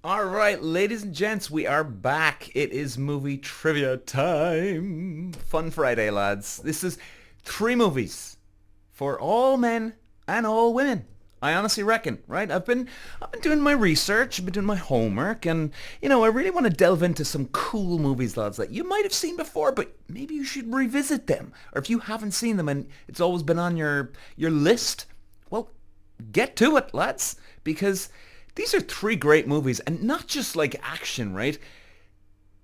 All right, ladies and gents, we are back. It is movie trivia time. Fun Friday, lads. This is three movies for all men and all women. I honestly reckon, right? I've been doing my research, I've been doing my homework, and I really want to delve into some cool movies, lads, that you might have seen before, but maybe you should revisit them. Or if you haven't seen them and it's always been on your list, well, get to it, lads, because these are three great movies, and not just like action, right?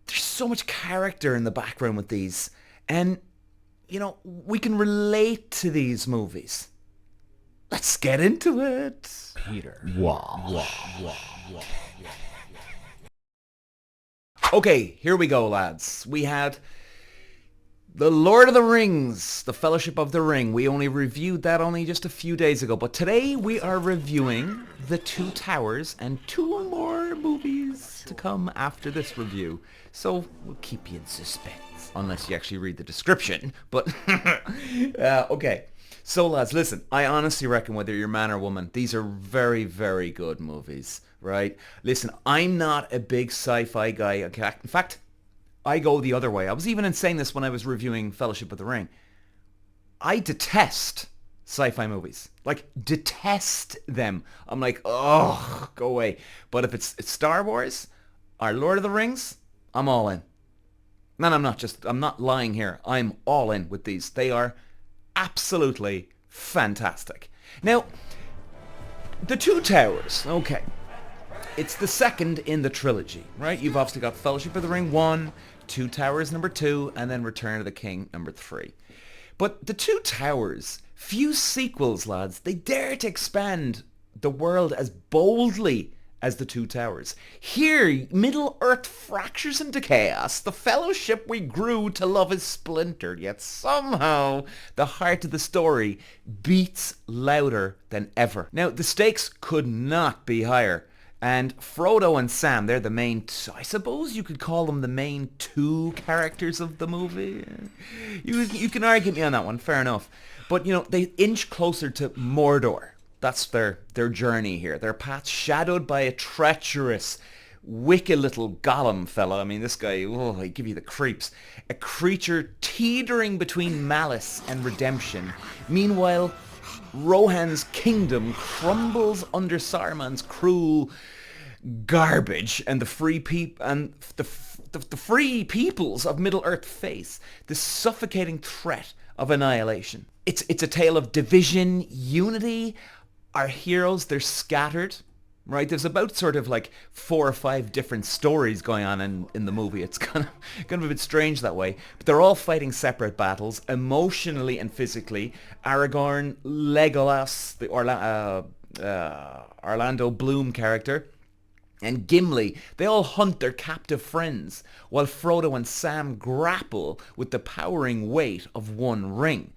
There's so much character in the background with these, and we can relate to these movies. Let's get into it. Peter. Okay, here we go, lads. We had The Lord of the Rings, The Fellowship of the Ring. We only reviewed that only just a few days ago. But today we are reviewing The Two Towers and two more movies to come after this review. So we'll keep you in suspense. Unless you actually read the description. But, okay. So lads, listen, I honestly reckon whether you're man or woman, these are very, very good movies, right? Listen, I'm not a big sci-fi guy. Okay, in fact, I go the other way. I was even saying this when I was reviewing Fellowship of the Ring. I detest sci-fi movies. Like, detest them. I'm like, oh, go away. But if it's Star Wars or Lord of the Rings, I'm all in. And I'm not lying here. I'm all in with these. They are absolutely fantastic. Now, The Two Towers, okay. It's the second in the trilogy, right? You've obviously got Fellowship of the Ring 1, Two Towers number 2, and then Return of the King number 3. But The Two Towers, few sequels, lads, they dare to expand the world as boldly as The Two Towers. Here, Middle-earth fractures into chaos. The fellowship we grew to love is splintered, yet somehow the heart of the story beats louder than ever. Now, the stakes could not be higher. And Frodo and Sam, they're the main, I suppose you could call them the main two characters of the movie. You can argue me on that one, fair enough. But, they inch closer to Mordor. That's their journey here. Their path shadowed by a treacherous, wicked little Gollum fella. I mean, this guy, he give you the creeps. A creature teetering between malice and redemption. Meanwhile, Rohan's kingdom crumbles under Saruman's cruel garbage, and the free peoples of Middle-earth face the suffocating threat of annihilation. It's a tale of division, unity. Our heroes, they're scattered, right? There's about sort of like 4 or 5 different stories going on in the movie. It's kind of a bit strange that way. But they're all fighting separate battles, emotionally and physically. Aragorn, Legolas, the Orlando Bloom character, and Gimli, they all hunt their captive friends, while Frodo and Sam grapple with the powering weight of one ring.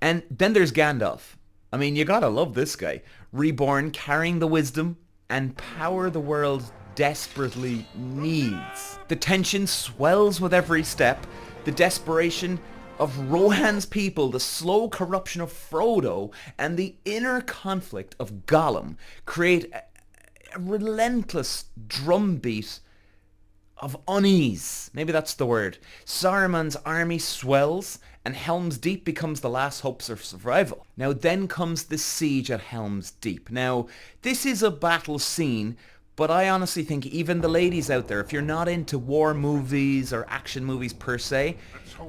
And then there's Gandalf. I mean, you gotta love this guy. Reborn, carrying the wisdom and power the world desperately needs. The tension swells with every step. The desperation of Rohan's people, the slow corruption of Frodo, and the inner conflict of Gollum create a relentless drumbeat of unease. Maybe that's the word. Saruman's army swells, and Helm's Deep becomes the last hopes of survival. Now then comes the siege at Helm's Deep. Now, this is a battle scene, but I honestly think even the ladies out there, if you're not into war movies or action movies per se,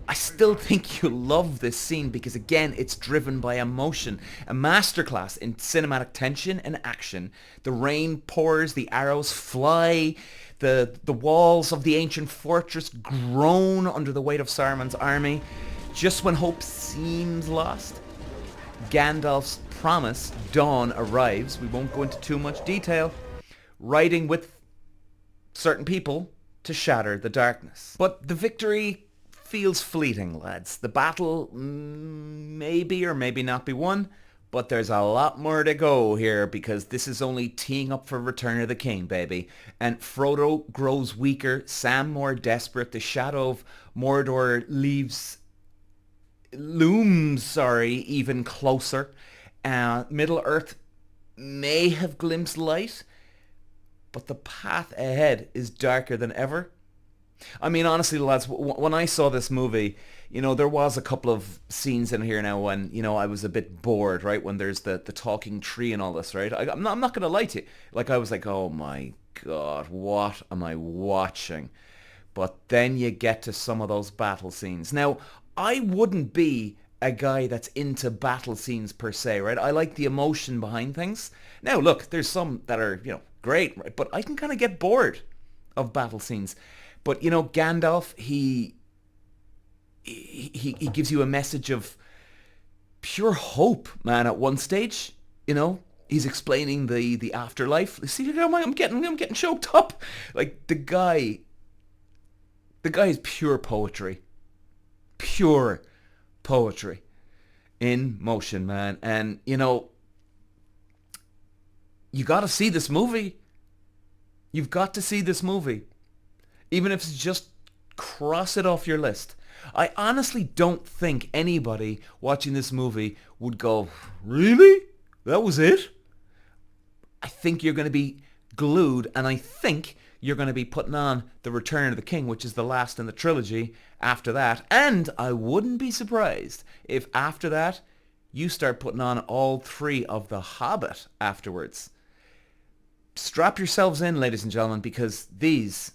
I still think you'll love this scene because, again, it's driven by emotion. A masterclass in cinematic tension and action. The rain pours, the arrows fly, the walls of the ancient fortress groan under the weight of Saruman's army. Just when hope seems lost, Gandalf's promise, Dawn, arrives. We won't go into too much detail. Riding with certain people to shatter the darkness. But the victory feels fleeting, lads. The battle maybe or maybe not be won, but there's a lot more to go here because this is only teeing up for Return of the King, baby. And Frodo grows weaker, Sam more desperate, the shadow of Mordor looms even closer. Middle-earth may have glimpsed light, but the path ahead is darker than ever. I mean, honestly, lads, when I saw this movie, there was a couple of scenes in here now when, I was a bit bored, right? When there's the talking tree and all this, right? I'm not going to lie to you. Like, I was like, oh my God, what am I watching? But then you get to some of those battle scenes. Now, I wouldn't be a guy that's into battle scenes per se, right? I like the emotion behind things. Now, look, there's some that are, great, right? But I can kind of get bored of battle scenes. But, Gandalf, he gives you a message of pure hope, man, at one stage. He's explaining the afterlife. See, I'm getting choked up. Like, the guy is pure poetry. Pure poetry in motion, man. And, you got to see this movie. You've got to see this movie. Even if it's just cross it off your list. I honestly don't think anybody watching this movie would go, really? That was it? I think you're going to be glued, and I think you're going to be putting on The Return of the King, which is the last in the trilogy after that. And I wouldn't be surprised if after that you start putting on all three of The Hobbit afterwards. Strap yourselves in, ladies and gentlemen, because these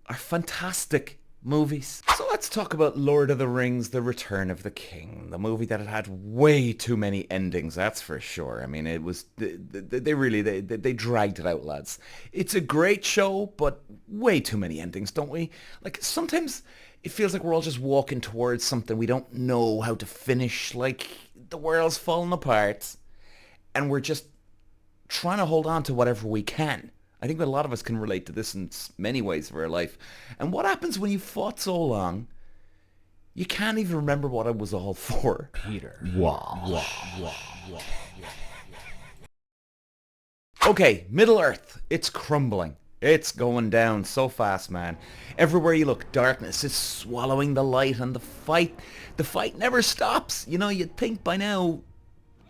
are fantastic movies. So let's talk about Lord of the Rings, The Return of the King, the movie that had way too many endings, that's for sure. I mean, it was, they dragged it out, lads. It's a great show, but way too many endings, don't we? Like, sometimes it feels like we're all just walking towards something we don't know how to finish, like the world's falling apart, and we're just trying to hold on to whatever we can. I think that a lot of us can relate to this in many ways of our life. And what happens when you fought so long, you can't even remember what it was all for? Peter. Okay, Middle Earth. It's crumbling. It's going down so fast, man. Everywhere you look, darkness is swallowing the light, and the fight never stops. You'd think by now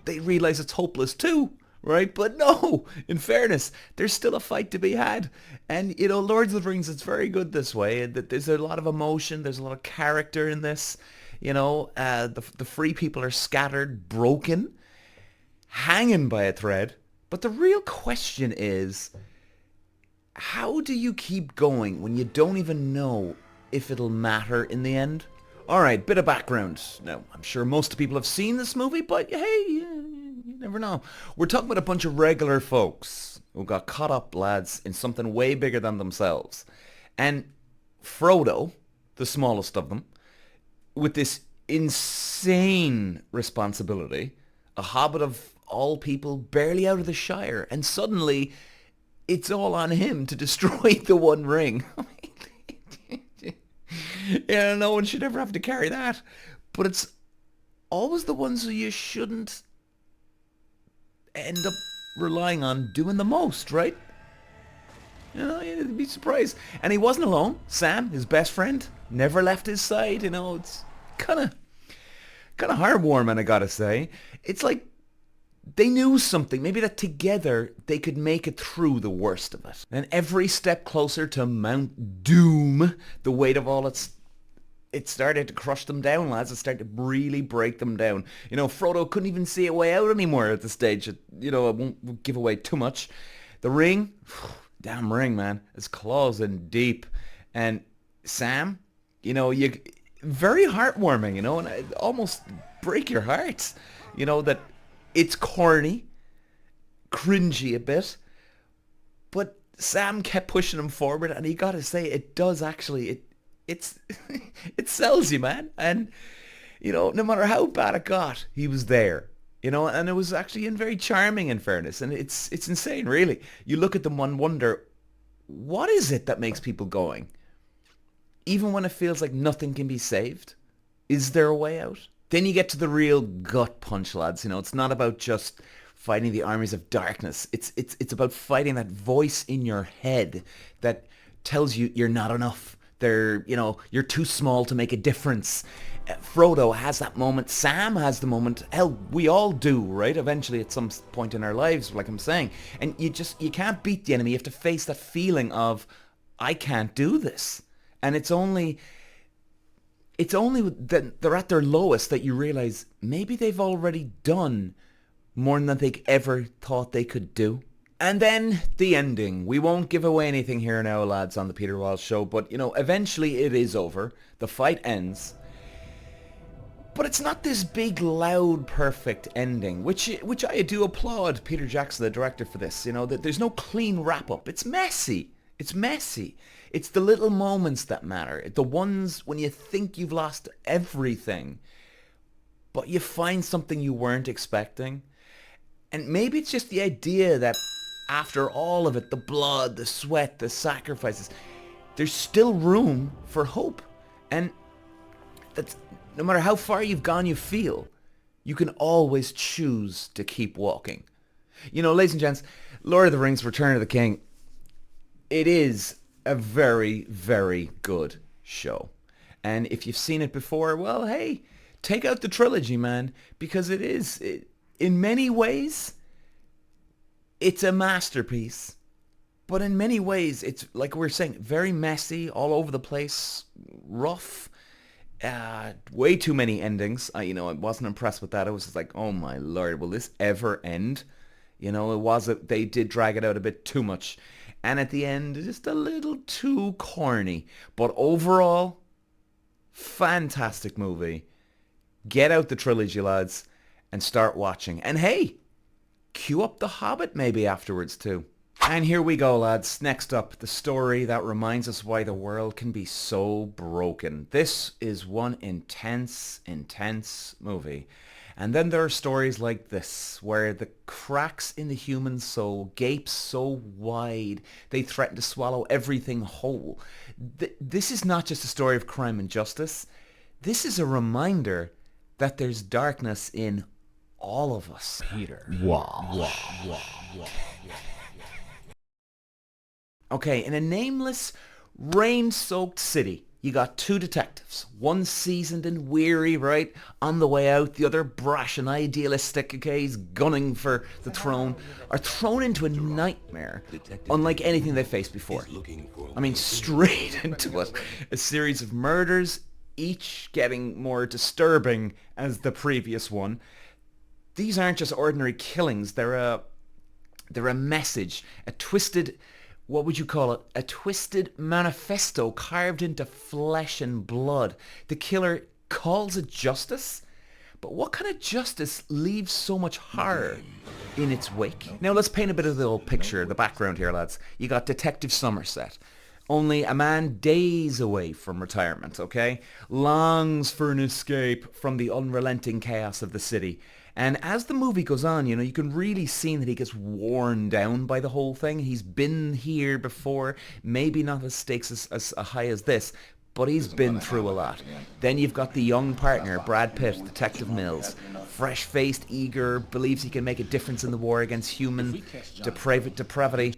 they realize it's hopeless too. Right? But no, in fairness, there's still a fight to be had. And, Lords of the Rings, it's very good this way. There's a lot of emotion. There's a lot of character in this. The free people are scattered, broken, hanging by a thread. But the real question is, how do you keep going when you don't even know if it'll matter in the end? All right, bit of background. Now, I'm sure most people have seen this movie, but hey, you never know. We're talking about a bunch of regular folks who got caught up, lads, in something way bigger than themselves. And Frodo, the smallest of them, with this insane responsibility, a hobbit of all people, barely out of the Shire, and suddenly it's all on him to destroy the One Ring. Yeah, no one should ever have to carry that. But it's always the ones who you shouldn't end up relying on doing the most, right? You'd be surprised. And he wasn't alone. Sam, his best friend, never left his side. It's kind of heartwarming, I gotta say. It's like they knew something, maybe that together they could make it through the worst of it. And every step closer to Mount Doom, the weight of all it started to crush them down, lads. It started to really break them down. Frodo couldn't even see a way out anymore at the stage. I won't give away too much. The ring, damn ring, man. It's claws in deep. And Sam, you very heartwarming, and it almost break your heart. That it's corny, cringy a bit, but Sam kept pushing him forward, and he got to say, it does actually, it sells you, man. And no matter how bad it got, he was there. And it was actually very charming, in fairness. And it's insane, really. You look at them and wonder, what is it that makes people going? Even when it feels like nothing can be saved, is there a way out? Then you get to the real gut punch, lads. It's not about just fighting the armies of darkness. It's about fighting that voice in your head that tells you you're not enough, you're too small to make a difference. Frodo has that moment. Sam has the moment. Hell, we all do, right? Eventually at some point in our lives, like I'm saying. And you can't beat the enemy. You have to face that feeling of, I can't do this. And it's only that they're at their lowest that you realize maybe they've already done more than they ever thought they could do. And then the ending. We won't give away anything here now, lads, on the Peter Walsh Show, but eventually it is over. The fight ends. But it's not this big, loud, perfect ending, which I do applaud Peter Jackson, the director, for this. That there's no clean wrap-up. It's messy. It's messy. It's the little moments that matter. The ones when you think you've lost everything, but you find something you weren't expecting. And maybe it's just the idea that after all of it, the blood, the sweat, the sacrifices, there's still room for hope. And that's... no matter how far you've gone, you feel, you can always choose to keep walking. Ladies and gents, Lord of the Rings, Return of the King, it is a very, very good show. And if you've seen it before, well, hey, take out the trilogy, man, because in many ways, it's a masterpiece. But in many ways, it's, like we were saying, very messy, all over the place, rough. Way too many endings. I wasn't impressed with that. I was just like, oh my lord, will this ever end? They did drag it out a bit too much. And at the end, just a little too corny. But overall, fantastic movie. Get out the trilogy, lads, and start watching. And hey, queue up The Hobbit maybe afterwards too. And here we go, lads. Next up, the story that reminds us why the world can be so broken. This is one intense, intense movie. And then there are stories like this, where the cracks in the human soul gape so wide, they threaten to swallow everything whole. This is not just a story of crime and justice. This is a reminder that there's darkness in all of us. Peter. Wow. Okay, in a nameless, rain-soaked city, you got two detectives. One seasoned and weary, right, on the way out. The other brash and idealistic, okay, he's gunning for the throne. Are thrown into a nightmare unlike anything they've faced before. I mean, straight into it. A series of murders, each getting more disturbing as the previous one. These aren't just ordinary killings. They're a message, a twisted... what would you call it? A twisted manifesto carved into flesh and blood. The killer calls it justice, but what kind of justice leaves so much horror in its wake? Now let's paint a bit of the old picture, the background here, lads. You got Detective Somerset, only a man days away from retirement, okay? Longs for an escape from the unrelenting chaos of the city. And as the movie goes on, you can really see that he gets worn down by the whole thing. He's been here before, maybe not as stakes as high as this, but he's been through a lot. Then you've got the young partner, Brad Pitt, Detective Mills. Fresh-faced, eager, believes he can make a difference in the war against human depravity.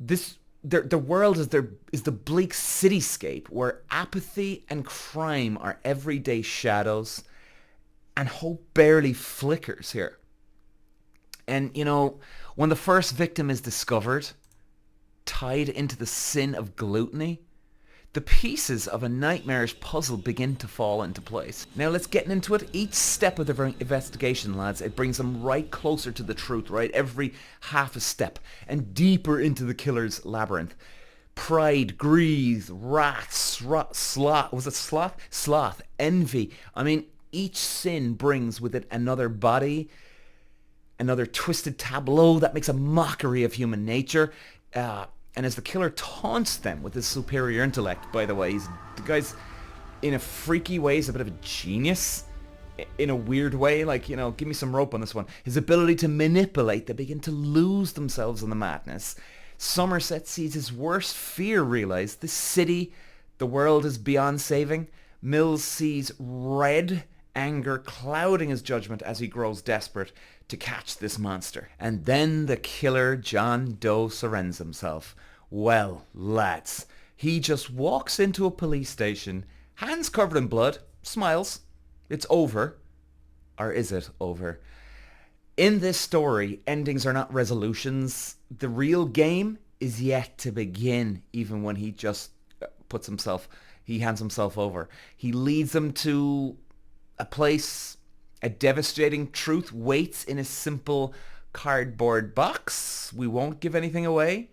The world is the bleak cityscape where apathy and crime are everyday shadows. And hope barely flickers here. And, when the first victim is discovered, tied into the sin of gluttony, the pieces of a nightmarish puzzle begin to fall into place. Now let's get into it. Each step of the investigation, lads, it brings them right closer to the truth, right? Every half a step. And deeper into the killer's labyrinth. Pride, greed, wrath, sloth. Was it sloth? Sloth, envy. I mean... each sin brings with it another body, another twisted tableau that makes a mockery of human nature. And as the killer taunts them with his superior intellect, by the way, the guy's, in a freaky way, is a bit of a genius. In a weird way, like, give me some rope on this one. His ability to manipulate, they begin to lose themselves in the madness. Somerset sees his worst fear realized. This city, the world is beyond saving. Mills sees red anger clouding his judgment as he grows desperate to catch this monster. And then the killer, John Doe, surrenders himself. Well, lads, He just walks into a police station, hands covered in blood, smiles. It's over. Or is it over? In this story, endings are not resolutions. The real game is yet to begin, even when he just he hands himself over. He leads them to a place, a devastating truth waits in a simple cardboard box. We won't give anything away.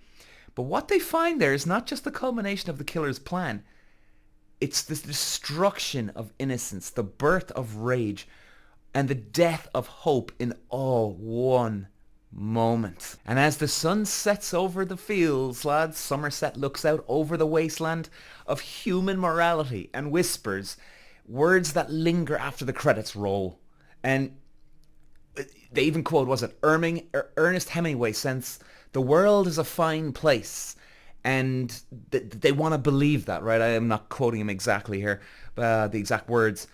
But what they find there is not just the culmination of the killer's plan. It's the destruction of innocence, the birth of rage, and the death of hope in all one moment. And as the sun sets over the fields, lads, Somerset looks out over the wasteland of human morality and whispers words that linger after the credits roll. And they even quote, was it Ernest Hemingway, since the world is a fine place. And they want to believe that, right? I am not quoting him exactly here, the exact words.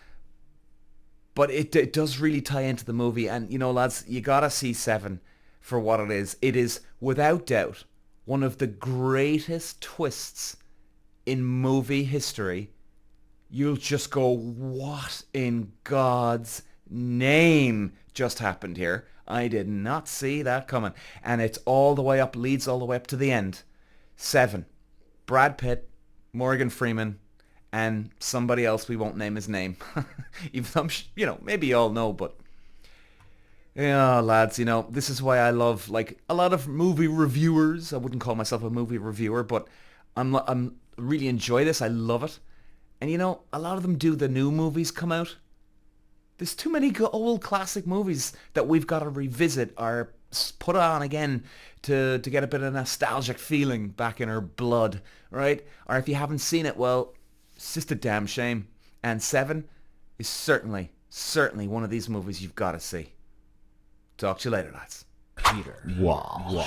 But it does really tie into the movie. And, you know, lads, you got to see Seven for what it is. It is, without doubt, one of the greatest twists in movie history. You'll just go, what in God's name just happened here? I did not see that coming. And it's all the way up, leads all the way up to the end. Seven. Brad Pitt, Morgan Freeman, and somebody else we won't name his name. Even though, maybe you all know, but... Yeah, lads, this is why I love, like, a lot of movie reviewers. I wouldn't call myself a movie reviewer, but I'm really enjoy this. I love it. And, a lot of them do the new movies come out. There's too many old classic movies that we've got to revisit or put on again to get a bit of nostalgic feeling back in our blood, right? Or if you haven't seen it, well, it's just a damn shame. And Seven is certainly one of these movies you've got to see. Talk to you later, lads. Peter. Wow.